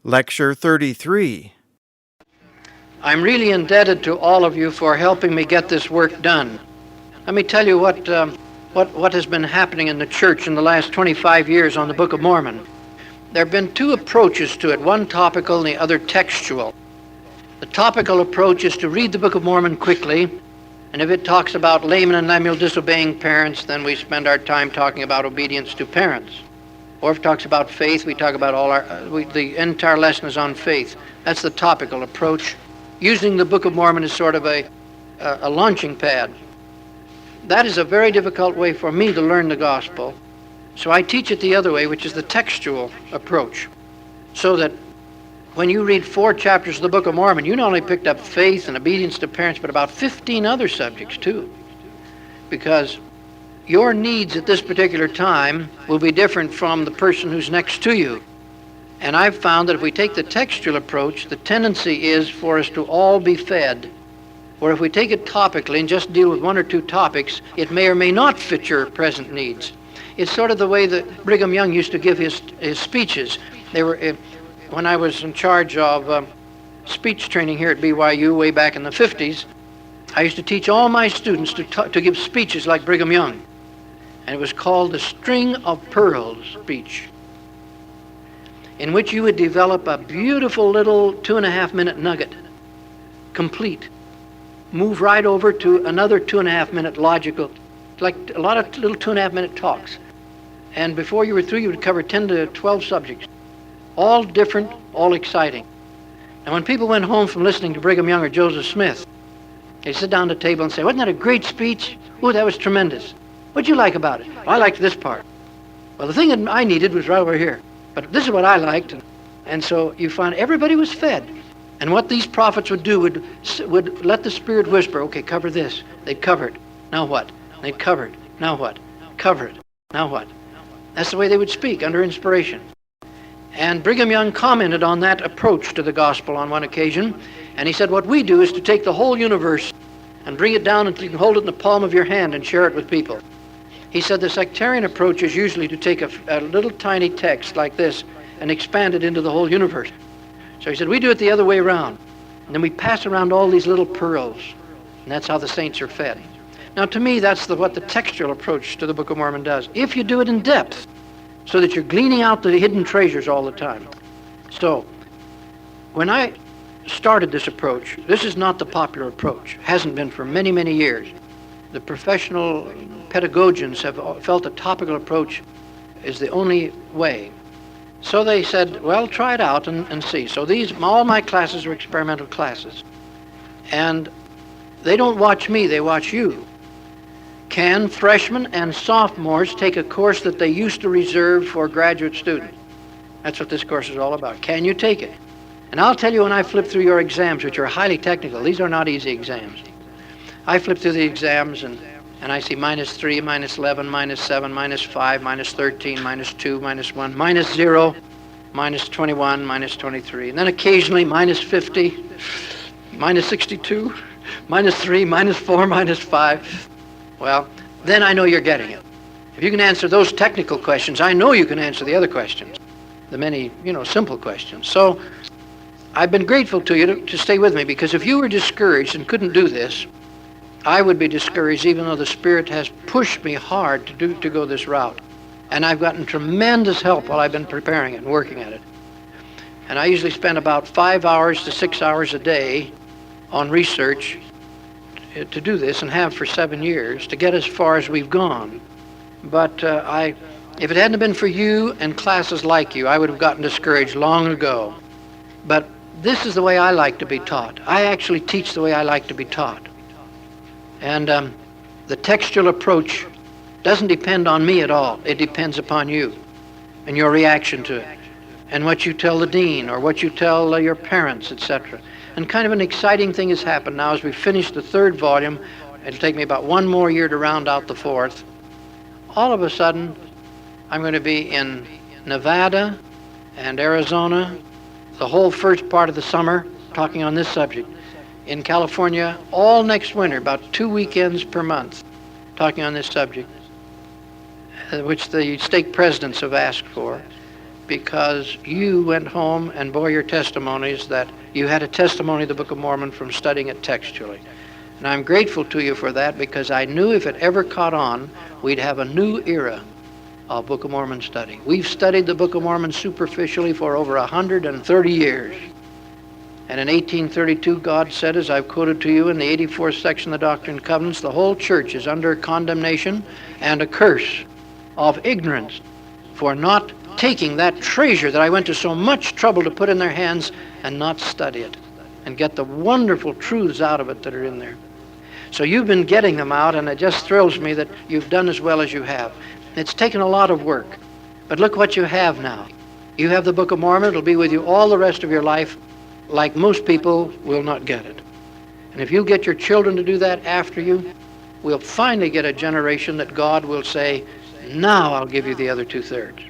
Lecture 33. I'm really indebted to all of you for helping me get this work done. Let me tell you what has been happening in the church in the last 25 years on the Book of Mormon. There have been two approaches to it, one topical and the other textual. The topical approach is to read the Book of Mormon quickly, and if it talks about Laman and Lemuel disobeying parents, then we spend our time talking about obedience to parents. Or if it talks about faith, we talk about the entire lesson is on faith. That's the topical approach, using the Book of Mormon as sort of a launching pad. That is a very difficult way for me to learn the gospel. So I teach it the other way, which is the textual approach. So that when you read 4 chapters of the Book of Mormon, you not only picked up faith and obedience to parents, but about 15 other subjects too. Because your needs at this particular time will be different from the person who's next to you. And I've found that if we take the textual approach, the tendency is for us to all be fed. Or if we take it topically and just deal with 1 or 2 topics, it may or may not fit your present needs. It's sort of the way that Brigham Young used to give his speeches. They were, when I was in charge of speech training here at BYU way back in the 50s, I used to teach all my students to give speeches like Brigham Young. And it was called the String of Pearls speech, in which you would develop a beautiful little 2.5-minute nugget, complete. Move right over to another 2.5-minute logical, like a lot of little 2.5-minute talks. And before you were through, you would cover 10 to 12 subjects, all different, all exciting. And when people went home from listening to Brigham Young or Joseph Smith, they'd sit down at the table and say, "Wasn't that a great speech? Oh, that was tremendous. What'd you like about it?" "Well, I liked this part." "Well, the thing that I needed was right over here. But this is what I liked." And so you find everybody was fed. And what these prophets would do would let the Spirit whisper, "Okay, cover this." They'd cover it. "Now what?" They'd cover it. "Now what?" "Cover it. Now what?" That's the way they would speak under inspiration. And Brigham Young commented on that approach to the gospel on one occasion. And he said, what we do is to take the whole universe and bring it down until you can hold it in the palm of your hand and share it with people. He said the sectarian approach is usually to take a little tiny text like this and expand it into the whole universe. So he said, we do it the other way around. And then we pass around all these little pearls. And that's how the saints are fed. Now to me, that's what the textual approach to the Book of Mormon does. If you do it in depth, so that you're gleaning out the hidden treasures all the time. So, when I started this approach, this is not the popular approach. Hasn't been for many, many years. The professional pedagogians have felt the topical approach is the only way. So they said, well, try it out and see. So all my classes are experimental classes. And they don't watch me, they watch you. Can freshmen and sophomores take a course that they used to reserve for graduate students? That's what this course is all about. Can you take it? And I'll tell you, when I flip through your exams, which are highly technical, these are not easy exams. I flip through the exams and I see -3, -11, -7, -5, -13, -2, -1, -0, -21, -23, and then occasionally -50, -62, -3, -4, -5. Well, then I know you're getting it. If you can answer those technical questions, I know you can answer the other questions, the many, simple questions. So I've been grateful to you to stay with me, because if you were discouraged and couldn't do this, I would be discouraged, even though the Spirit has pushed me hard to go this route. And I've gotten tremendous help while I've been preparing it and working at it. And I usually spend about 5 hours to 6 hours a day on research to do this, and have for 7 years, to get as far as we've gone. But if it hadn't been for you and classes like you, I would have gotten discouraged long ago. But this is the way I like to be taught. I actually teach the way I like to be taught. And the textual approach doesn't depend on me at all. It depends upon you and your reaction to it, and what you tell the dean or what you tell your parents, etc. And kind of an exciting thing has happened now as we finish the 3rd volume. It'll take me about 1 more year to round out the 4th. All of a sudden, I'm going to be in Nevada and Arizona the whole first part of the summer talking on this subject. In California, all next winter, about 2 weekends per month, talking on this subject, which the stake presidents have asked for. because you went home and bore your testimonies that you had a testimony of the Book of Mormon from studying it textually. And I'm grateful to you for that, because I knew if it ever caught on, we'd have a new era of Book of Mormon study. We've studied the Book of Mormon superficially for over 130 years. And in 1832, God said, as I've quoted to you in the 84th section of the Doctrine and Covenants, the whole church is under condemnation and a curse of ignorance for not taking that treasure that I went to so much trouble to put in their hands and not study it and get the wonderful truths out of it that are in there. So you've been getting them out, and it just thrills me that you've done as well as you have. It's taken a lot of work, but look what you have now. You have the Book of Mormon. It'll be with you all the rest of your life. Like most people will not get it. And if you get your children to do that after you, we'll finally get a generation that God will say, now I'll give you the other 2/3.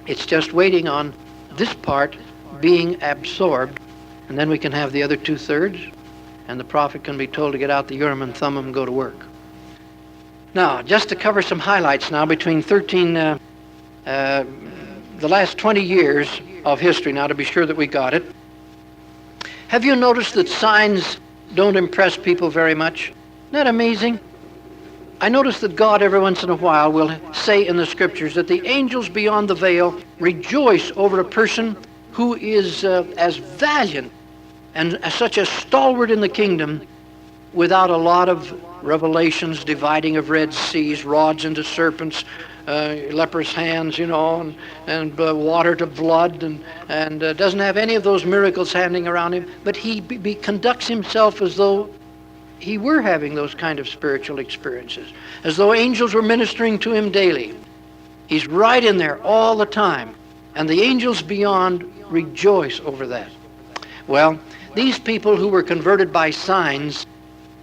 It's just waiting on this part being absorbed, and then we can have the other 2/3, and the prophet can be told to get out the Urim and Thummim and go to work. Now, just to cover some highlights now between the last 20 years of history now, to be sure that we got it. Have you noticed that signs don't impress people very much? Isn't that amazing? I notice that God every once in a while will say in the scriptures that the angels beyond the veil rejoice over a person who is as valiant and such a stalwart in the kingdom without a lot of revelations, dividing of Red Seas, rods into serpents, leprous hands, and water to blood, and doesn't have any of those miracles happening around him, but he conducts himself as though he were having those kind of spiritual experiences, as though angels were ministering to him daily. He's right in there all the time, and the angels beyond rejoice over that. Well, these people who were converted by signs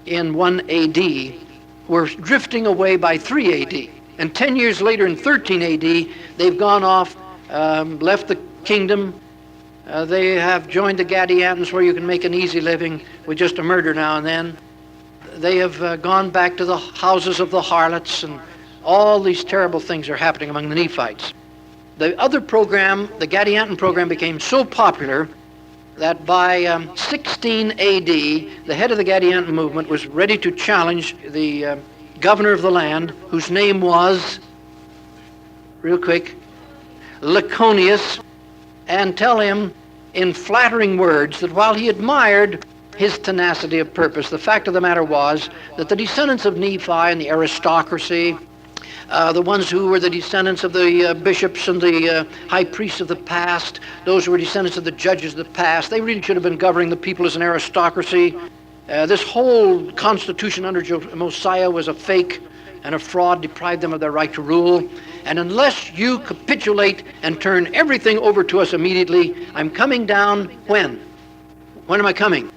in 1 AD were drifting away by 3 AD. And 10 years later, in 13 AD, they've gone off, left the kingdom. They have joined the Gadiantans, where you can make an easy living with just a murder now and then. They have gone back to the houses of the harlots, and all these terrible things are happening among the Nephites. The other program, the Gadianton program, became so popular that by 16 AD, the head of the Gadianton movement was ready to challenge the governor of the land, whose name was, real quick, Laconius, and tell him in flattering words that while he admired his tenacity of purpose, the fact of the matter was that the descendants of Nephi and the aristocracy, the ones who were the descendants of the bishops and the high priests of the past, those who were descendants of the judges of the past, they really should have been governing the people as an aristocracy. This whole constitution under Mosiah was a fake and a fraud, deprived them of their right to rule. And unless you capitulate and turn everything over to us immediately, I'm coming down when? When am I coming?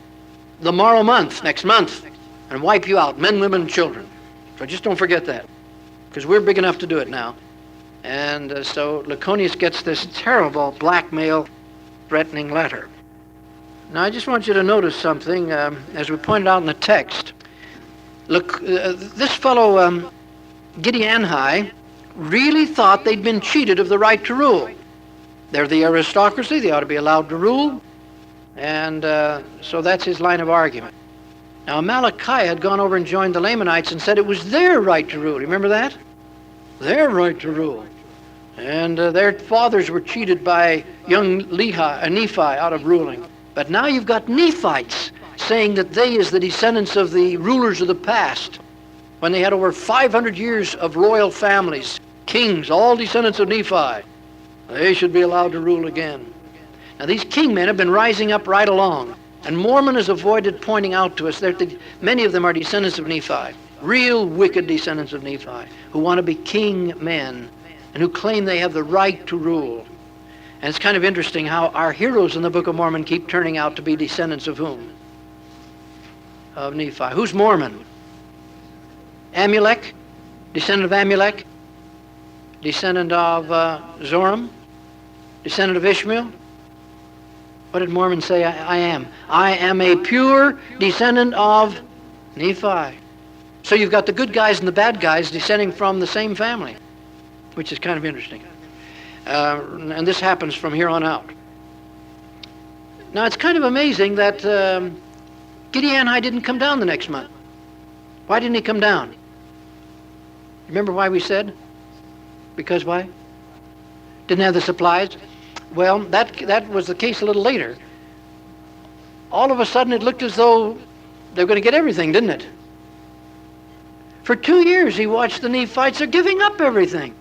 The morrow month, next month, and wipe you out, men, women, and children. So just don't forget that, because we're big enough to do it now. And so Laconius gets this terrible blackmail threatening letter. Now I just want you to notice something, as we pointed out in the text. Look, this fellow Gideonhi really thought they'd been cheated of the right to rule. They're the aristocracy, they ought to be allowed to rule, and so that's his line of argument. Now Malachi had gone over and joined the Lamanites and said it was their right to rule. Remember that? Their right to rule. And their fathers were cheated by young Nephi out of ruling. But now you've got Nephites saying that they, as the descendants of the rulers of the past, when they had over 500 years of royal families, kings, all descendants of Nephi, they should be allowed to rule again. Now these king men have been rising up right along, and Mormon has avoided pointing out to us that many of them are descendants of Nephi, real wicked descendants of Nephi, who want to be king men and who claim they have the right to rule. And it's kind of interesting how our heroes in the Book of Mormon keep turning out to be descendants of whom? Of Nephi. Who's Mormon? Amulek? Descendant of Amulek? Descendant of Zoram? Descendant of Ishmael? What did Mormon say I am? I am a pure descendant of Nephi. So you've got the good guys and the bad guys descending from the same family, which is kind of interesting. And this happens from here on out. Now, it's kind of amazing that Gideon High didn't come down the next month. Why didn't he come down? Remember why we said? Because why? Didn't have the supplies? Well, that was the case a little later. All of a sudden, it looked as though they were going to get everything, didn't it? For 2 years, he watched the Nephites. They're giving up everything.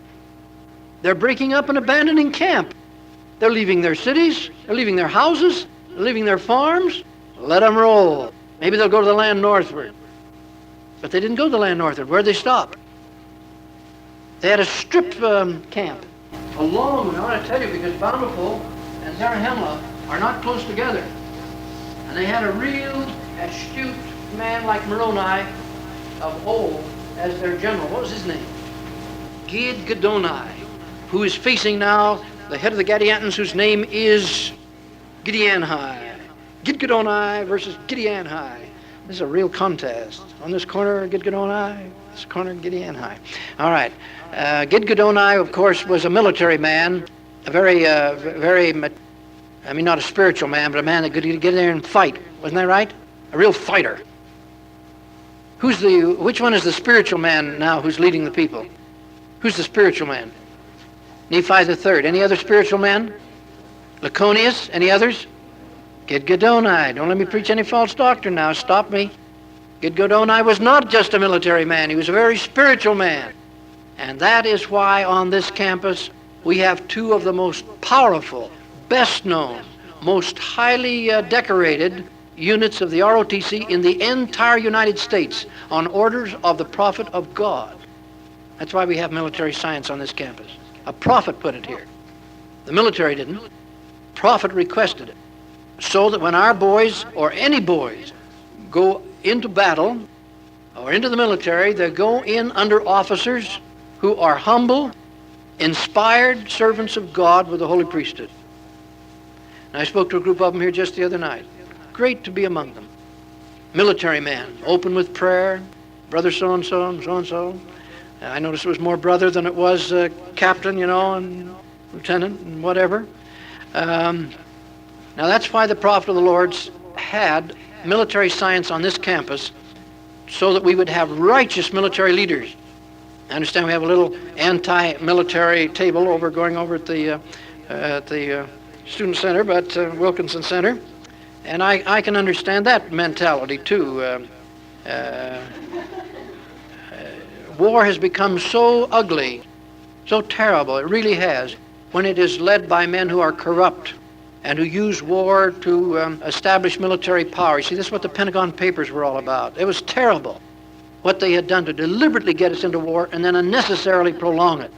They're breaking up and abandoning camp. They're leaving their cities. They're leaving their houses. They're leaving their farms. Let them roll. Maybe they'll go to the land northward. But they didn't go to the land northward. Where'd they stop? They had a strip camp. A long one, I want to tell you, because Bountiful and Zarahemla are not close together. And they had a real astute man like Moroni of old as their general. What was his name? Gidgiddoni, who is facing now the head of the Gadiantans, whose name is Gideon High. Gidgiddoni versus Gideon High. This is a real contest. On this corner, Gidgiddoni. This corner, Gideon High. All right. Gidgiddoni, of course, was a military man, a very, I mean, not a spiritual man, but a man that could get in there and fight. Wasn't that right? A real fighter. Which one is the spiritual man now who's leading the people? Who's the spiritual man? Nephi the third. Any other spiritual man? Laconius? Any others? Gidgiddoni. Don't let me preach any false doctrine now. Stop me. Gidgiddoni was not just a military man. He was a very spiritual man. And that is why on this campus we have two of the most powerful, best known, most highly decorated units of the ROTC in the entire United States on orders of the prophet of God. That's why we have military science on this campus. A prophet put it here. The military didn't. Prophet requested it. So that when our boys, or any boys, go into battle or into the military, they go in under officers who are humble, inspired servants of God with the holy priesthood. And I spoke to a group of them here just the other night. Great to be among them. Military man, open with prayer, brother so-and-so and so-and-so. I noticed it was more brother than it was captain, and lieutenant and whatever. Now that's why the prophet of the Lord had military science on this campus, so that we would have righteous military leaders. I understand we have a little anti-military table going over at the student center, but Wilkinson Center, and I can understand that mentality too. War has become so ugly, so terrible. It really has, when it is led by men who are corrupt and who use war to establish military power. You see, this is what the Pentagon Papers were all about. It was terrible what they had done to deliberately get us into war and then unnecessarily prolong it,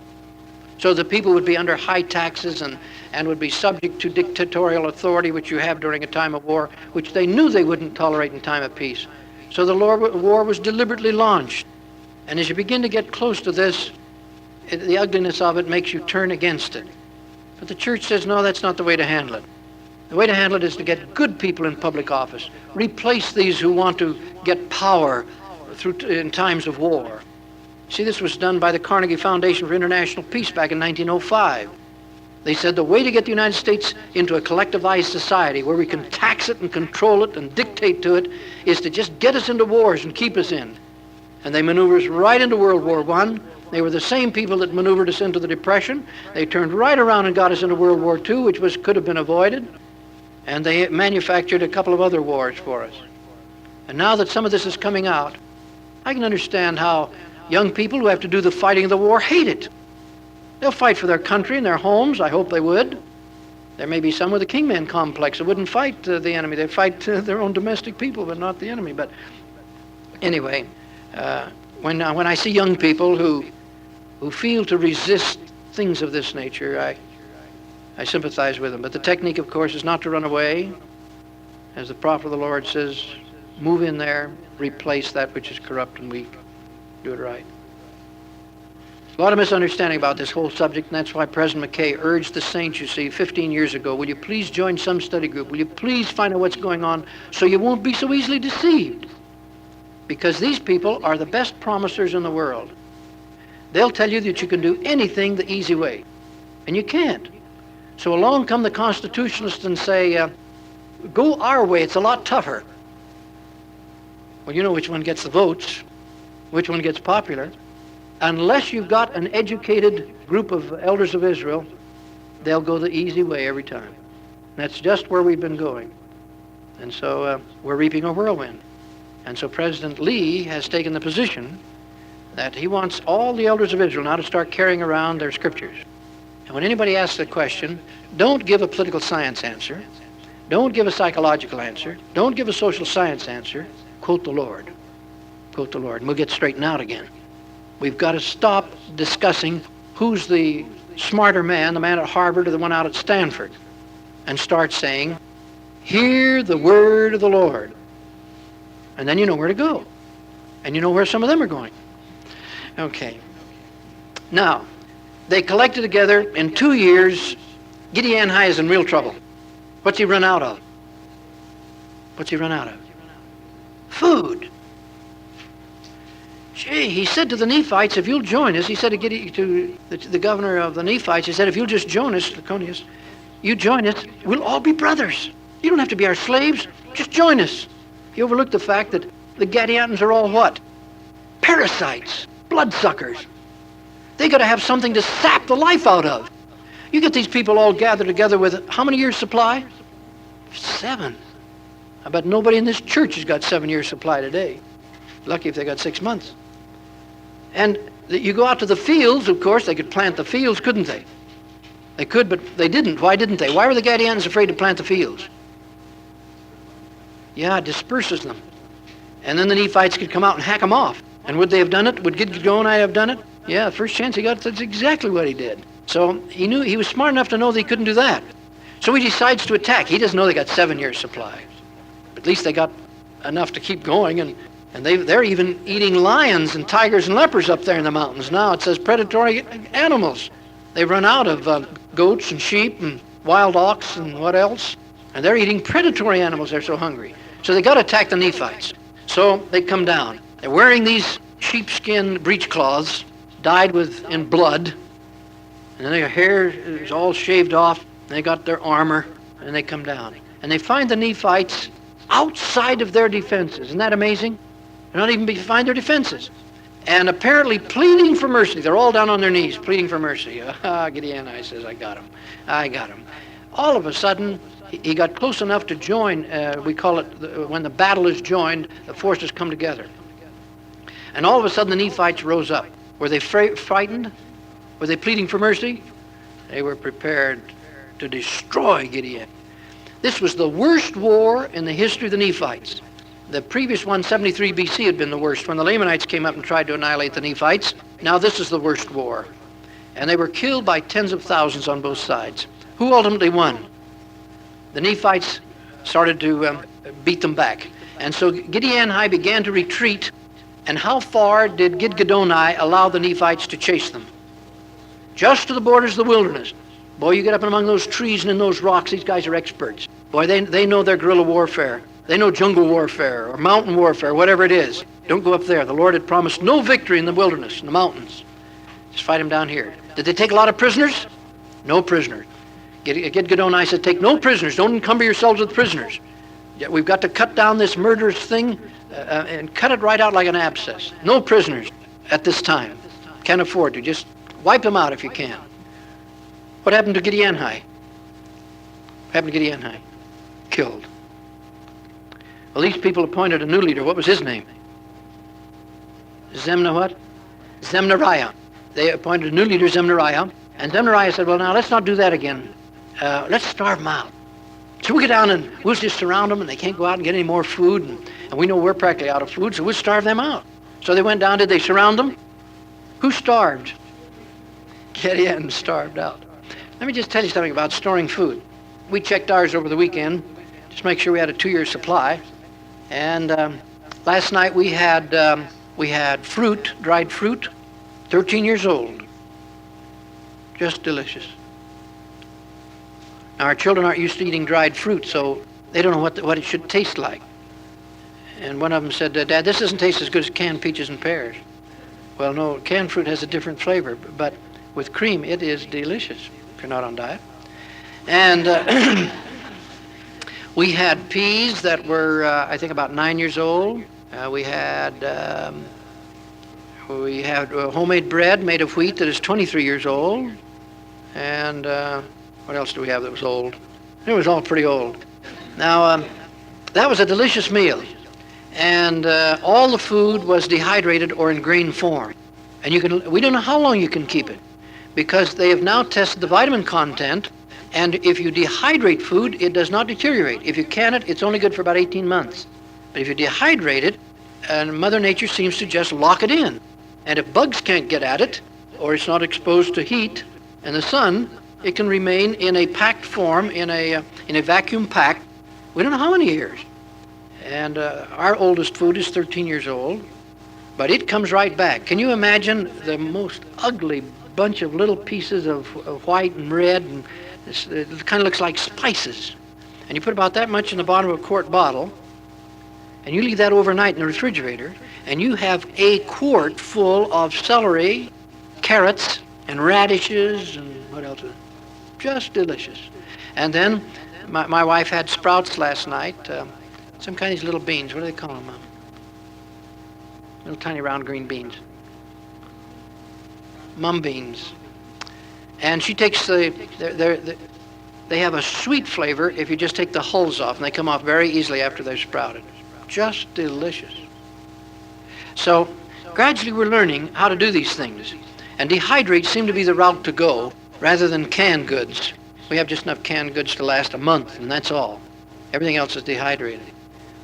so the people would be under high taxes and would be subject to dictatorial authority, which you have during a time of war, which they knew they wouldn't tolerate in time of peace. So the war was deliberately launched. And as you begin to get close to this, the ugliness of it makes you turn against it. But the church says, no, that's not the way to handle it. The way to handle it is to get good people in public office. Replace these who want to get power in times of war. See, this was done by the Carnegie Foundation for International Peace back in 1905. They said the way to get the United States into a collectivized society where we can tax it and control it and dictate to it is to just get us into wars and keep us in. And they maneuvered us right into World War I. They were the same people that maneuvered us into the Depression. They turned right around and got us into World War II, which could have been avoided. And they manufactured a couple of other wars for us. And now that some of this is coming out, I can understand how young people who have to do the fighting of the war hate it. They'll fight for their country and their homes. I hope they would. There may be some with a kingman complex that wouldn't fight the enemy. They'd fight their own domestic people, but not the enemy. But anyway, when I see young people who feel to resist things of this nature, I sympathize with them. But the technique, of course, is not to run away. As the prophet of the Lord says, move in there, replace that which is corrupt and weak. Do it right. A lot of misunderstanding about this whole subject, and that's why President McKay urged the saints, you see, 15 years ago, will you please join some study group? Will you please find out what's going on so you won't be so easily deceived? Because these people are the best promisers in the world. They'll tell you that you can do anything the easy way. And you can't. So along come the constitutionalists and say, go our way, it's a lot tougher. Well, you know which one gets the votes, which one gets popular. Unless you've got an educated group of elders of Israel, they'll go the easy way every time. That's just where we've been going. And so we're reaping a whirlwind. And so President Lee has taken the position that he wants all the elders of Israel now to start carrying around their scriptures. And when anybody asks a question, don't give a political science answer. Don't give a psychological answer. Don't give a social science answer. Quote the Lord. Quote the Lord. And we'll get straightened out again. We've got to stop discussing who's the smarter man, the man at Harvard or the one out at Stanford, and start saying, hear the word of the Lord. And then you know where to go. And you know where some of them are going. Okay. Now, they collected together. In 2 years, Gideon High is in real trouble. What's he run out of? What's he run out of? Food. Gee, he said to the Nephites, if you'll join us, he said to the governor of the Nephites, he said, if you'll just join us, Laconius, you join us, we'll all be brothers. You don't have to be our slaves, just join us. He overlooked the fact that the Gadiantans are all what? Parasites, bloodsuckers. They got to have something to sap the life out of. You get these people all gathered together with how many years' supply? 7. I bet nobody in this church has got 7 years' supply today. Lucky if they got 6 months. And you go out to the fields, of course, they could plant the fields, couldn't they? They could, but they didn't. Why didn't they? Why were the Gadiantans afraid to plant the fields? Yeah, it disperses them. And then the Nephites could come out and hack them off. And would they have done it? Would Gideon have done it? Yeah, the first chance he got, that's exactly what he did. So he knew, he was smart enough to know that he couldn't do that. So he decides to attack. He doesn't know they got 7 years' supply. At least they got enough to keep going, and they're even eating lions and tigers and lepers up there in the mountains. Now it says predatory animals. They run out of goats and sheep and wild ox and what else. And they're eating predatory animals. They're so hungry. So they got to attack the Nephites. So they come down. They're wearing these sheepskin breechcloths dyed in blood. And then their hair is all shaved off. And they got their armor. And they come down. And they find the Nephites outside of their defenses. Isn't that amazing? They're not even behind their defenses. And apparently pleading for mercy. They're all down on their knees pleading for mercy. Gideon I says, I got him. I got him. All of a sudden, he got close enough to join, we call it, when the battle is joined, the forces come together. And all of a sudden the Nephites rose up. Were they frightened? Were they pleading for mercy? They were prepared to destroy Gideon. This was the worst war in the history of the Nephites. The previous one, 73 BC, had been the worst, when the Lamanites came up and tried to annihilate the Nephites. Now this is the worst war. And they were killed by tens of thousands on both sides. Who ultimately won? The Nephites started to beat them back. And so Gideon began to retreat. And how far did Gideon allow the Nephites to chase them? Just to the borders of the wilderness. Boy, you get up among those trees and in those rocks, these guys are experts. Boy, they know their guerrilla warfare. They know jungle warfare or mountain warfare, whatever it is. Don't go up there. The Lord had promised no victory in the wilderness, in the mountains. Just fight them down here. Did they take a lot of prisoners? No prisoners. Gideon said, take no prisoners. Don't encumber yourselves with prisoners. Yet we've got to cut down this murderous thing and cut it right out like an abscess. No prisoners at this time. Can't afford to. Just wipe them out if you can. What happened to Gideon? What happened to Gideon? Killed. Well, these people appointed a new leader. What was his name? Zemnariah. They appointed a new leader, Zemnariah. And Zemnariah said, well, now let's not do that again. Let's starve them out. So we'll get down and we'll just surround them, and they can't go out and get any more food. And we know we're practically out of food, so we'll starve them out. So they went down. Did they surround them? Who starved? Gideon starved out. Let me just tell you something about storing food. We checked ours over the weekend, just make sure we had a 2-year supply. And last night we had fruit, dried fruit, 13 years old. Just delicious. Now our children aren't used to eating dried fruit, so they don't know what it should taste like. And one of them said, Dad, this doesn't taste as good as canned peaches and pears. Well, no, canned fruit has a different flavor, but with cream it is delicious. if you're not on diet. And we had peas that were, I think, about 9 years old. We had homemade bread made of wheat that is 23 years old. And what else do we have that was old? It was all pretty old. Now, that was a delicious meal. And all the food was dehydrated or in grain form. And we don't know how long you can keep it, because they have now tested the vitamin content, and if you dehydrate food, it does not deteriorate. If you can it, it's only good for about 18 months. But if you dehydrate it, and Mother Nature seems to just lock it in. And if bugs can't get at it, or it's not exposed to heat and the sun, it can remain in a packed form, in a vacuum pack. We don't know how many years. And our oldest food is 13 years old, but it comes right back. Can you imagine the most ugly bunch of little pieces of white and red, and it kind of looks like spices. And you put about that much in the bottom of a quart bottle, and you leave that overnight in the refrigerator, and you have a quart full of celery, carrots, and radishes, and what else? Just delicious. And then my wife had sprouts last night, some kind of these little beans. What do they call them? Little tiny round green beans. Mum beans. And she takes they have a sweet flavor if you just take the hulls off, and they come off very easily after they're sprouted. Just delicious. So gradually we're learning how to do these things. And dehydrate seemed to be the route to go rather than canned goods. We have just enough canned goods to last a month, and that's all. Everything else is dehydrated.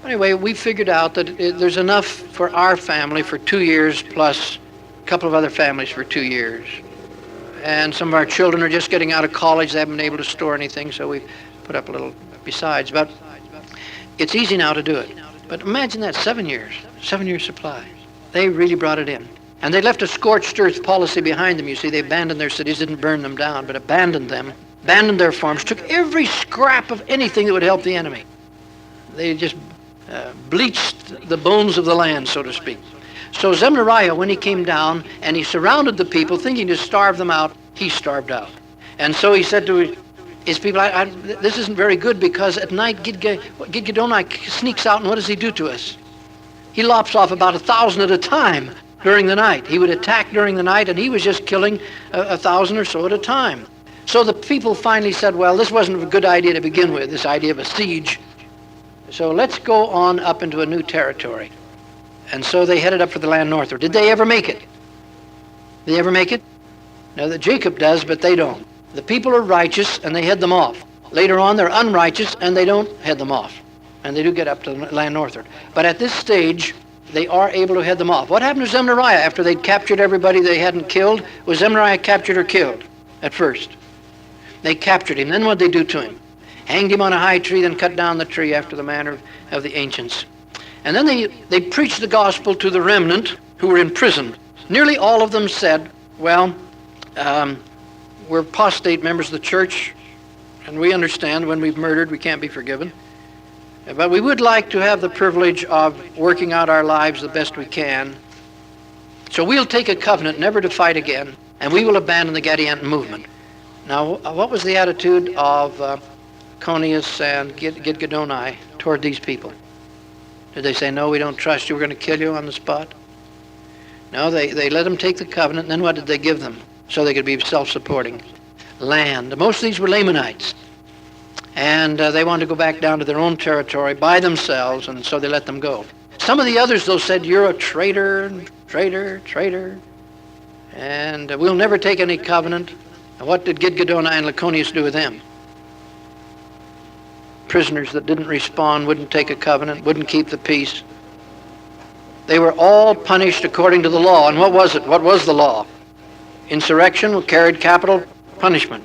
Anyway, we figured out that there's enough for our family for 2 years, plus a couple of other families for 2 years. And some of our children are just getting out of college. They haven't been able to store anything, so we've put up a little besides. But it's easy now to do it. But imagine that, 7 years, 7-year supply. They really brought it in. And they left a scorched earth policy behind them. You see, they abandoned their cities, didn't burn them down, but abandoned them, abandoned their farms, took every scrap of anything that would help the enemy. They just bleached the bones of the land, so to speak. So Zemariah, when he came down and he surrounded the people, thinking to starve them out, he starved out. And so he said to his people, this isn't very good, because at night Gidgiddoni sneaks out, and what does he do to us? He lops off about 1,000 at a time during the night. He would attack during the night, and he was just killing 1,000 or so at a time. So the people finally said, well, this wasn't a good idea to begin with, this idea of a siege. So let's go on up into a new territory. And so they headed up for the land northward. Did they ever make it? Did they ever make it? No, that Jacob does, but they don't. The people are righteous, and they head them off. Later on, they're unrighteous, and they don't head them off. And they do get up to the land northward. But at this stage, they are able to head them off. What happened to Zemariah after they'd captured everybody they hadn't killed? Was Zemariah captured or killed at first? They captured him. Then what did they do to him? Hanged him on a high tree, then cut down the tree after the manner of the ancients. And then they preached the gospel to the remnant who were in prison. Nearly all of them said, well, we're apostate members of the church, and we understand when we've murdered we can't be forgiven. But we would like to have the privilege of working out our lives the best we can. So we'll take a covenant never to fight again, and we will abandon the Gadianton movement. Now, what was the attitude of Conius and Gidgiddoni toward these people? Did they say, no, we don't trust you, we're going to kill you on the spot? No, they let them take the covenant, and then what did they give them so they could be self-supporting? Land. Most of these were Lamanites. And they wanted to go back down to their own territory by themselves, and so they let them go. Some of the others, though, said, you're a traitor, traitor, traitor, and we'll never take any covenant. And what did Gidgiddoni and Lyconius do with them? Prisoners that didn't respond, wouldn't take a covenant, wouldn't keep the peace. They were all punished according to the law. And what was it? What was the law? Insurrection carried capital punishment.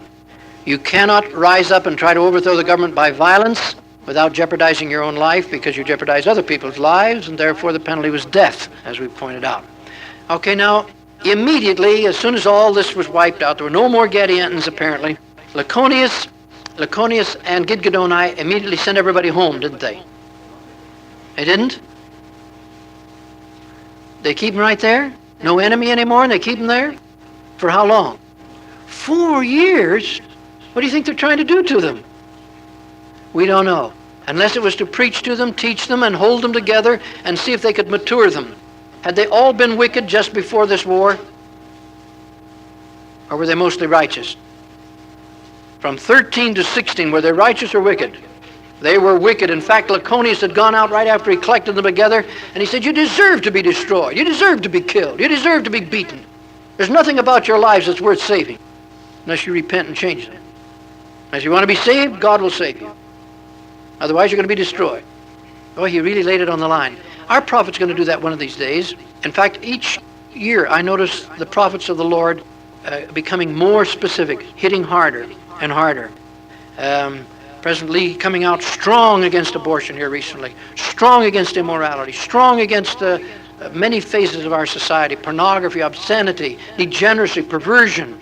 You cannot rise up and try to overthrow the government by violence without jeopardizing your own life, because you jeopardize other people's lives, and therefore the penalty was death, as we pointed out. Okay, now, immediately, as soon as all this was wiped out, there were no more Gadiantons apparently. Lyconius and Gidgiddoni immediately sent everybody home, didn't they? They didn't? They keep them right there? No enemy anymore, and they keep them there? For how long? 4 years? What do you think they're trying to do to them? We don't know. Unless it was to preach to them, teach them, and hold them together and see if they could mature them. Had they all been wicked just before this war? Or were they mostly righteous? From 13 to 16, were they righteous or wicked? They were wicked. In fact, Lyconius had gone out right after he collected them together, and he said, you deserve to be destroyed. You deserve to be killed. You deserve to be beaten. There's nothing about your lives that's worth saving unless you repent and change them. As you want to be saved, God will save you. Otherwise, you're going to be destroyed. Oh, he really laid it on the line. Our prophet's going to do that one of these days. In fact, each year I notice the prophets of the Lord becoming more specific, hitting harder and harder. President Lee coming out strong against abortion here recently, strong against immorality, strong against many phases of our society, pornography, obscenity, degeneracy, perversion,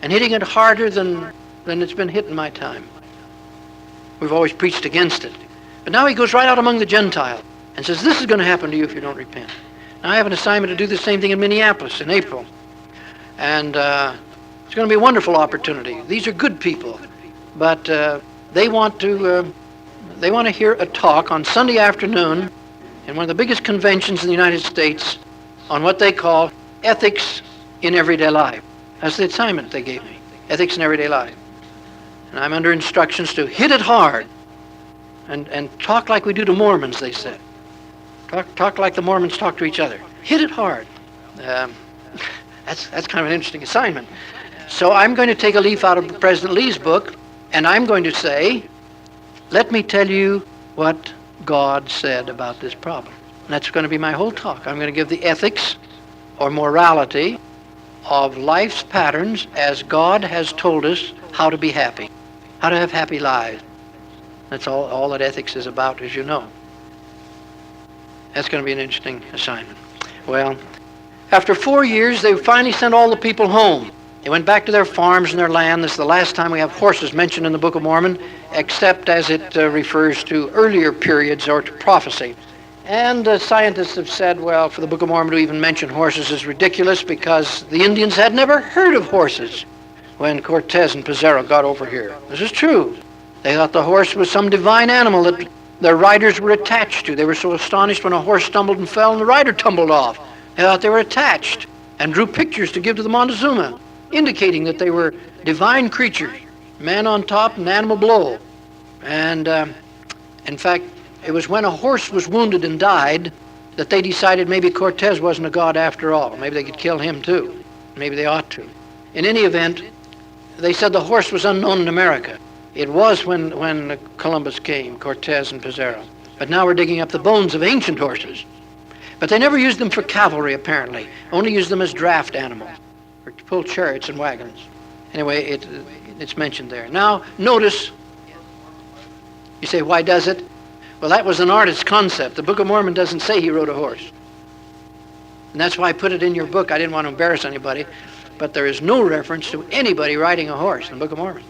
and hitting it harder than it's been hit in my time. We've always preached against it. But now he goes right out among the Gentiles and says, this is going to happen to you if you don't repent. Now I have an assignment to do the same thing in Minneapolis in April. And it's going to be a wonderful opportunity. These are good people, but they want to hear a talk on Sunday afternoon in one of the biggest conventions in the United States on what they call ethics in everyday life. That's the assignment they gave me, ethics in everyday life. And I'm under instructions to hit it hard and talk like we do to Mormons, they said. Talk like the Mormons talk to each other. Hit it hard. That's kind of an interesting assignment. So I'm going to take a leaf out of President Lee's book, and I'm going to say, let me tell you what God said about this problem. And that's going to be my whole talk. I'm going to give the ethics or morality of life's patterns as God has told us how to be happy, how to have happy lives. That's all that ethics is about, as you know. That's going to be an interesting assignment. Well, after 4 years, they finally sent all the people home. They went back to their farms and their land. This is the last time we have horses mentioned in the Book of Mormon, except as it refers to earlier periods or to prophecy. And scientists have said, well, for the Book of Mormon to even mention horses is ridiculous because the Indians had never heard of horses when Cortez and Pizarro got over here. This is true. They thought the horse was some divine animal that their riders were attached to. They were so astonished when a horse stumbled and fell and the rider tumbled off. They thought they were attached and drew pictures to give to the Montezuma, indicating that they were divine creatures, man on top and animal below. And in fact, it was when a horse was wounded and died that they decided maybe Cortez wasn't a god after all. Maybe they could kill him too. Maybe they ought to. In any event, they said the horse was unknown in America. It was when Columbus came, Cortez and Pizarro. But now we're digging up the bones of ancient horses. But they never used them for cavalry, apparently. Only used them as draft animals, or to pull chariots and wagons. Anyway, it's mentioned there. Now, notice, you say, why does it? Well, that was an artist's concept. The Book of Mormon doesn't say he rode a horse. And that's why I put it in your book. I didn't want to embarrass anybody. But there is no reference to anybody riding a horse in the Book of Mormon.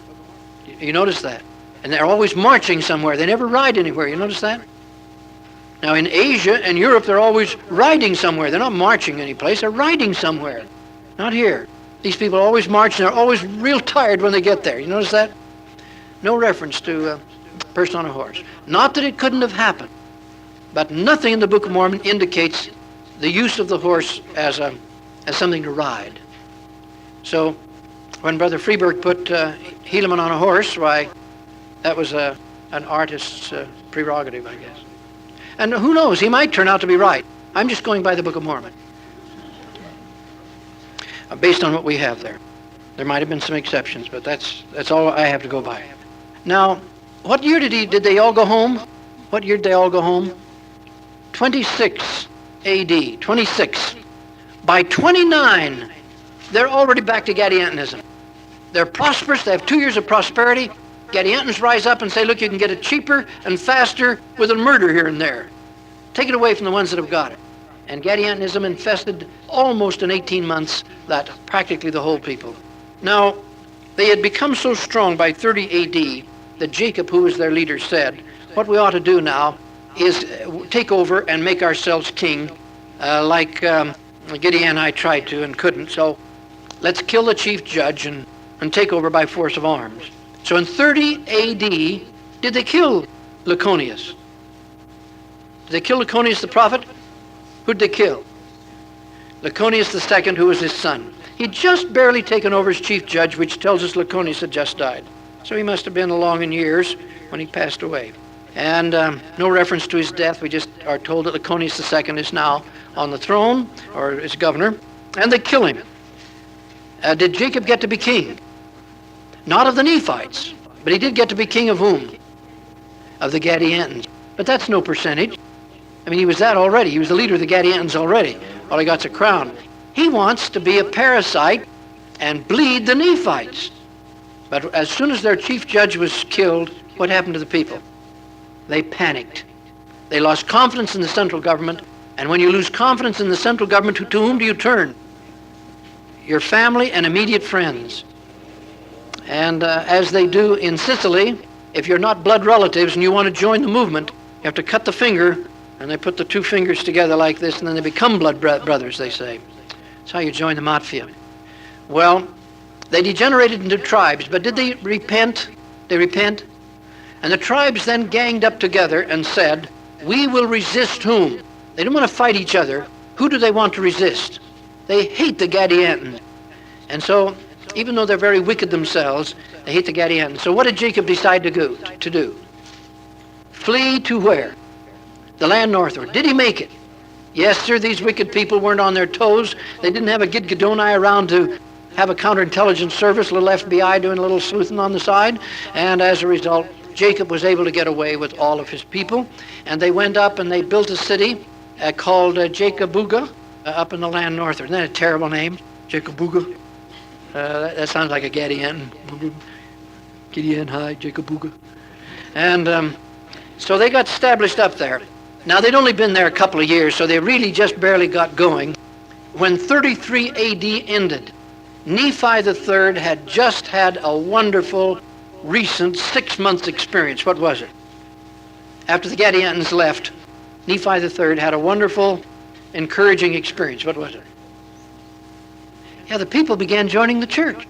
You notice that? And they're always marching somewhere. They never ride anywhere. You notice that? Now in Asia and Europe, they're always riding somewhere. They're not marching anyplace. They're riding somewhere. Not here. These people always march, and they're always real tired when they get there. You notice that? No reference to a person on a horse. Not that it couldn't have happened, but nothing in the Book of Mormon indicates the use of the horse as something to ride. So when Brother Freeburg put Helaman on a horse, why, that was an artist's prerogative, I guess. And who knows, he might turn out to be right. I'm just going by the Book of Mormon, based on what we have there. There might have been some exceptions, but that's all I have to go by. Now, what year did they all go home? What year did they all go home? 26 A.D., 26. By 29, they're already back to Gadiantonism. They're prosperous. They have 2 years of prosperity. Gadiantons rise up and say, look, you can get it cheaper and faster with a murder here and there. Take it away from the ones that have got it. And Gadiantonism infested almost in 18 months that practically the whole people. Now, they had become so strong by 30 A.D. that Jacob, who was their leader, said, what we ought to do now is take over and make ourselves king, like Gideon and I tried to and couldn't. So let's kill the chief judge and take over by force of arms. So in 30 A.D., did they kill Lyconius? Did they kill Lyconius the prophet? Who'd they kill? Lyconius II, who was his son. He'd just barely taken over as chief judge, which tells us Lyconius had just died. So he must have been along in years when he passed away. And no reference to his death. We just are told that Lyconius II is now on the throne, or is governor, and they kill him. Did Jacob get to be king? Not of the Nephites, but he did get to be king of whom? Of the Gadiantans. But that's no percentage. I mean, he was that already. He was the leader of the Gadiantans already. All he got's a crown. He wants to be a parasite and bleed the Nephites. But as soon as their chief judge was killed, what happened to the people? They panicked. They lost confidence in the central government. And when you lose confidence in the central government, to whom do you turn? Your family and immediate friends. And as they do in Sicily, if you're not blood relatives and you want to join the movement, you have to cut the finger, and they put the two fingers together like this, and then they become blood brothers, they say. That's how you join the mafia. Well, they degenerated into tribes, but did they repent? They repent. And the tribes then ganged up together and said, we will resist whom? They don't want to fight each other. Who do they want to resist? They hate the Gadiantans. And so, even though they're very wicked themselves, they hate the Gadiantans. So what did Jacob decide to do? Flee to where? The land northward. Did he make it? Yes, sir, these wicked people weren't on their toes. They didn't have a Gidgedoni around to have a counterintelligence service, a little FBI doing a little sleuthing on the side. And as a result, Jacob was able to get away with all of his people. And they went up and they built a city called Jacobuga up in the land northward. Isn't that a terrible name? Jacobuga? That sounds like a Gadianton. Gideon, hi, Jacobuga. And so they got established up there. Now, they'd only been there a couple of years, so they really just barely got going. When 33 A.D. ended, Nephi III had just had a wonderful, recent 6-month experience. What was it? After the Gadiantans left, Nephi III had a wonderful, encouraging experience. What was it? Yeah, the people began joining the church.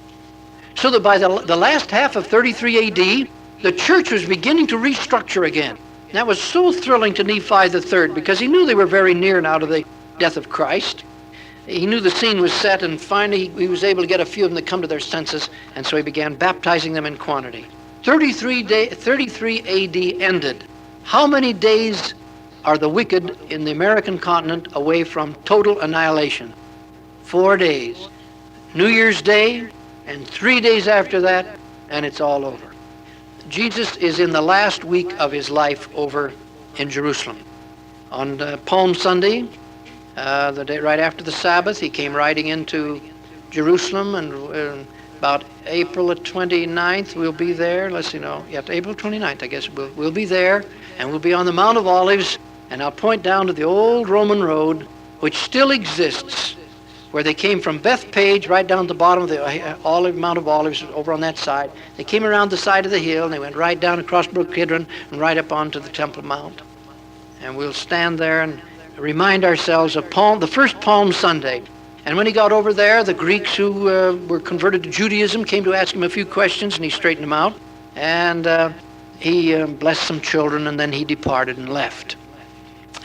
So that by the last half of 33 A.D., the church was beginning to restructure again. And that was so thrilling to Nephi III because he knew they were very near now to the death of Christ. He knew the scene was set, and finally he was able to get a few of them to come to their senses, and so he began baptizing them in quantity. 33 A.D. ended. How many days are the wicked in the American continent away from total annihilation? 4 days. New Year's Day, and 3 days after that, and it's all over. Jesus is in the last week of his life over in Jerusalem. On Palm Sunday, the day right after the Sabbath, he came riding into Jerusalem, and about April the 29th, we'll be there. Let's see, no, yeah, April 29th, I guess we'll be there, and we'll be on the Mount of Olives, and I'll point down to the old Roman road, which still exists, where they came from Bethpage right down to the bottom of the Mount of Olives over on that side. They came around the side of the hill, and they went right down across Brook Kidron and right up onto the Temple Mount. And we'll stand there and remind ourselves of the first Palm Sunday. And when he got over there, the Greeks who were converted to Judaism came to ask him a few questions, and he straightened them out. And he blessed some children, and then he departed and left.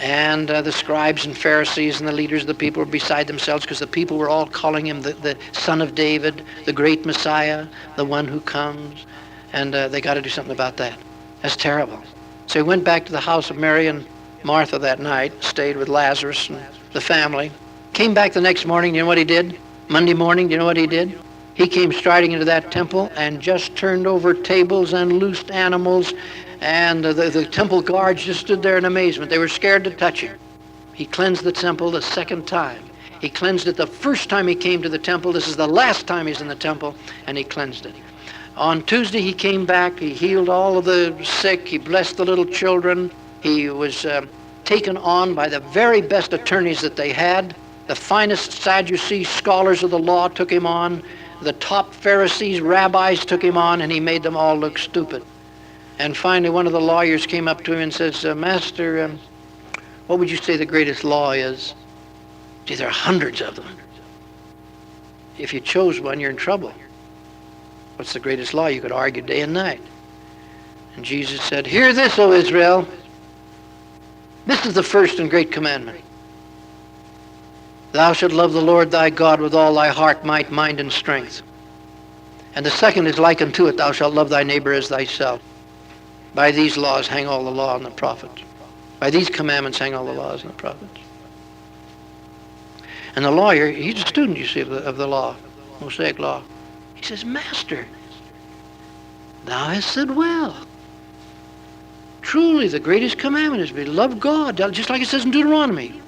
And the scribes and Pharisees and the leaders of the people were beside themselves because the people were all calling him the Son of David, the great Messiah, the one who comes. And they got to do something about that. That's terrible. So he went back to the house of Mary and Martha that night, stayed with Lazarus and the family. Came back the next morning, you know what he did? Monday morning, you know what he did? He came striding into that temple and just turned over tables and loosed animals. And the temple guards just stood there in amazement. They were scared to touch him. He cleansed the temple the second time. He cleansed it the first time he came to the temple. This is the last time he's in the temple, and he cleansed it. On Tuesday, he came back. He healed all of the sick. He blessed the little children. He was taken on by the very best attorneys that they had. The finest Sadducee scholars of the law took him on. The top Pharisees, rabbis took him on, and he made them all look stupid. And finally, one of the lawyers came up to him and says, Master, what would you say the greatest law is? Gee, there are hundreds of them. If you chose one, you're in trouble. What's the greatest law? You could argue day and night. And Jesus said, "Hear this, O Israel. This is the first and great commandment. Thou shalt love the Lord thy God with all thy heart, might, mind, and strength. And the second is like unto it, thou shalt love thy neighbor as thyself. By these laws hang all the law and the prophets. By these commandments hang all the laws and the prophets." And the lawyer, he's a student, you see, of the law, Mosaic law. He says, "Master, thou hast said well. Truly, the greatest commandment is to love God, just like it says in Deuteronomy,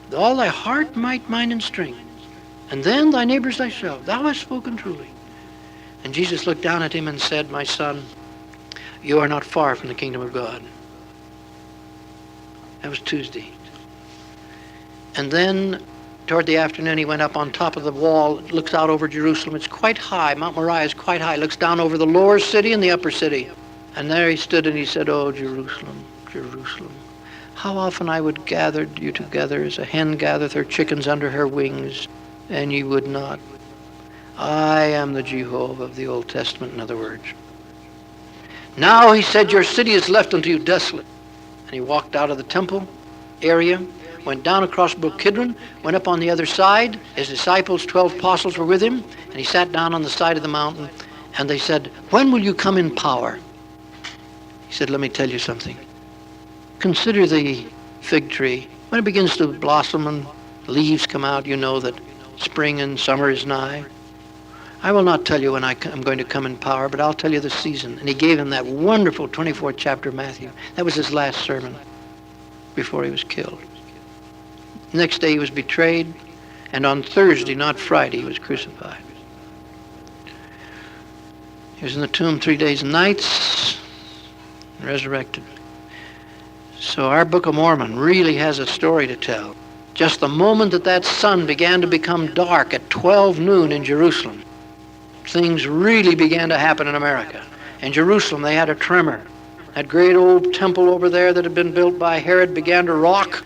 with all thy heart, might, mind, and strength. And then thy neighbor as thyself. Thou hast spoken truly." And Jesus looked down at him and said, "My son, you are not far from the kingdom of God." That was Tuesday. And then toward the afternoon, he went up on top of the wall, looks out over Jerusalem. It's quite high. Mount Moriah is quite high. Looks down over the lower city and the upper city. And there he stood and he said, "Oh, Jerusalem, Jerusalem, how often I would gather you together as a hen gathereth her chickens under her wings, and ye would not. I am the Jehovah of the Old Testament," in other words. "Now," he said, "your city is left unto you desolate." And he walked out of the temple area, went down across Brook Kidron, went up on the other side. His disciples, 12 apostles, were with him, and he sat down on the side of the mountain, and they said, "When will you come in power?" He said, "Let me tell you something. Consider the fig tree. When it begins to blossom and leaves come out, you know that spring and summer is nigh. I will not tell you when I'm going to come in power, but I'll tell you the season." And he gave him that wonderful 24th chapter of Matthew. That was his last sermon before he was killed. The next day he was betrayed, and on Thursday, not Friday, he was crucified. He was in the tomb 3 days and nights, resurrected. So our Book of Mormon really has a story to tell. Just the moment that sun began to become dark at 12 noon in Jerusalem, things really began to happen in America. In Jerusalem, they had a tremor. That great old temple over there that had been built by Herod began to rock.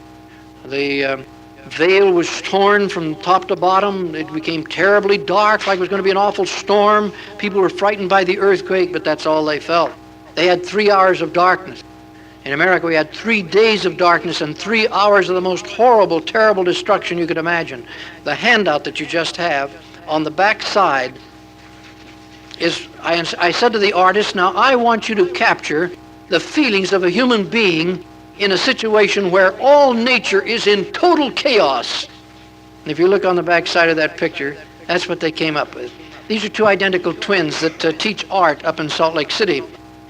The veil was torn from top to bottom. It became terribly dark, like it was going to be an awful storm. People were frightened by the earthquake, but that's all they felt. They had 3 hours of darkness. In America, we had 3 days of darkness and 3 hours of the most horrible, terrible destruction you could imagine. The handout that you just have on the back side is, I said to the artist, now I want you to capture the feelings of a human being in a situation where all nature is in total chaos. And if you look on the back side of that picture, that's what they came up with. These are 2 identical twins that teach art up in Salt Lake City.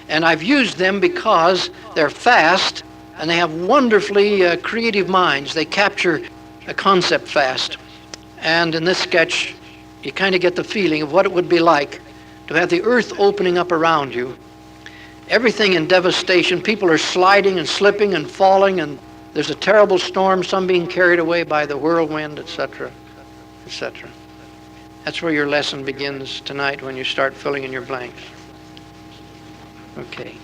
And I've used them because they're fast and they have wonderfully creative minds. They capture a concept fast. And in this sketch, you kind of get the feeling of what it would be like to have the earth opening up around you. Everything in devastation. People are sliding and slipping and falling, and there's a terrible storm, some being carried away by the whirlwind, etc., etc. That's where your lesson begins tonight when you start filling in your blanks. Okay.